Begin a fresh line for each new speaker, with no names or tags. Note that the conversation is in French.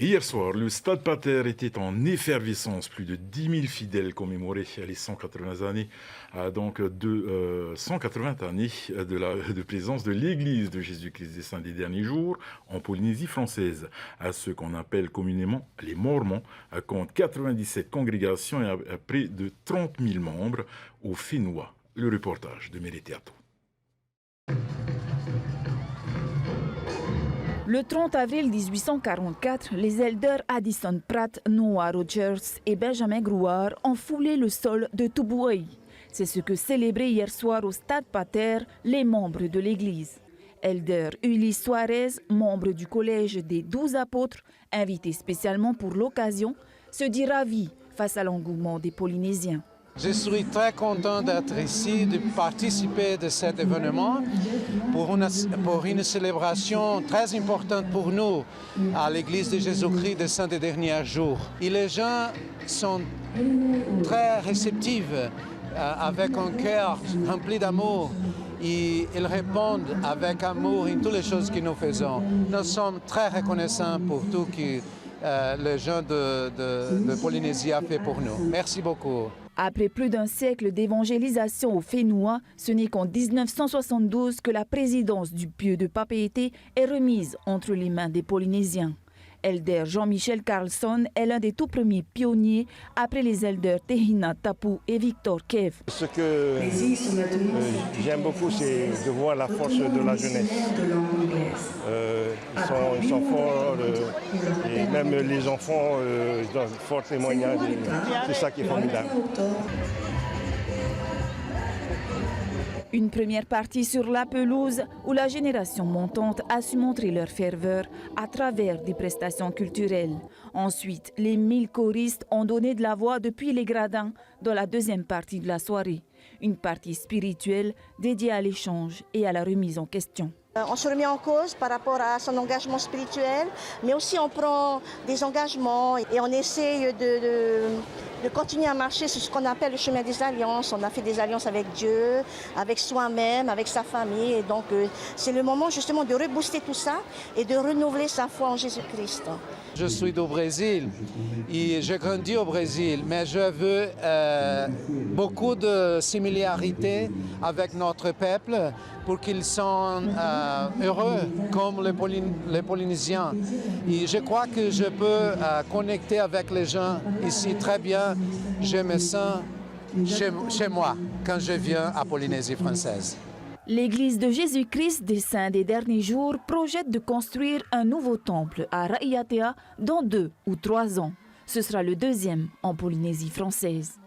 Hier soir, le Stade Pater était en effervescence. Plus de 10 000 fidèles commémoraient les 180 années, 180 années de présence de l'Église de Jésus-Christ des Saints des Derniers Jours en Polynésie française. À ce qu'on appelle communément les Mormons, compte 97 congrégations et près de 30 000 membres au Fénois. Le reportage de Méréthéato.
Le 30 avril 1844, les elders Addison Pratt, Noah Rogers et Benjamin Grouard ont foulé le sol de Tubuai. C'est ce que célébraient hier soir au Stade Pater les membres de l'Église. Elder Ulysse Suarez, membre du collège des 12 apôtres, invité spécialement pour l'occasion, se dit ravi face à l'engouement des Polynésiens.
Je suis très content d'être ici, de participer de cet événement pour une célébration très importante pour nous à l'Église de Jésus-Christ des Saints des Derniers Jours. Et les gens sont très réceptifs, avec un cœur rempli d'amour. Et ils répondent avec amour à toutes les choses que nous faisons. Nous sommes très reconnaissants pour tout que les gens de Polynésie ont fait pour nous. Merci beaucoup.
Après plus d'un siècle d'évangélisation au Fénois, ce n'est qu'en 1972 que la présidence du pieu de Papeete est remise entre les mains des Polynésiens. Elder Jean-Michel Carlson est l'un des tout premiers pionniers après les elders Tehina Tapu et Victor Kev.
Ce que j'aime beaucoup, c'est de voir la force de la jeunesse. Ils sont forts, et même les enfants donnent fort témoignage. C'est ça qui est formidable.
Une première partie sur la pelouse où la génération montante a su montrer leur ferveur à travers des prestations culturelles. Ensuite, les 1000 choristes ont donné de la voix depuis les gradins dans la deuxième partie de la soirée. Une partie spirituelle dédiée à l'échange et à la remise en question.
On se remet en cause par rapport à son engagement spirituel, mais aussi on prend des engagements et on essaye de continuer à marcher sur ce qu'on appelle le chemin des alliances. On a fait des alliances avec Dieu, avec soi-même, avec sa famille. Et donc c'est le moment justement de rebooster tout ça et de renouveler sa foi en Jésus-Christ.
Je suis du Brésil et j'ai grandi au Brésil, mais je veux beaucoup de similarités avec notre peuple pour qu'ils soient heureux comme les Polynésiens. Et je crois que je peux connecter avec les gens ici très bien. Je me sens chez moi quand je viens à Polynésie française.
L'Église de Jésus-Christ des Saints des Derniers Jours projette de construire un nouveau temple à Raiatea dans 2 ou 3 ans. Ce sera le deuxième en Polynésie française.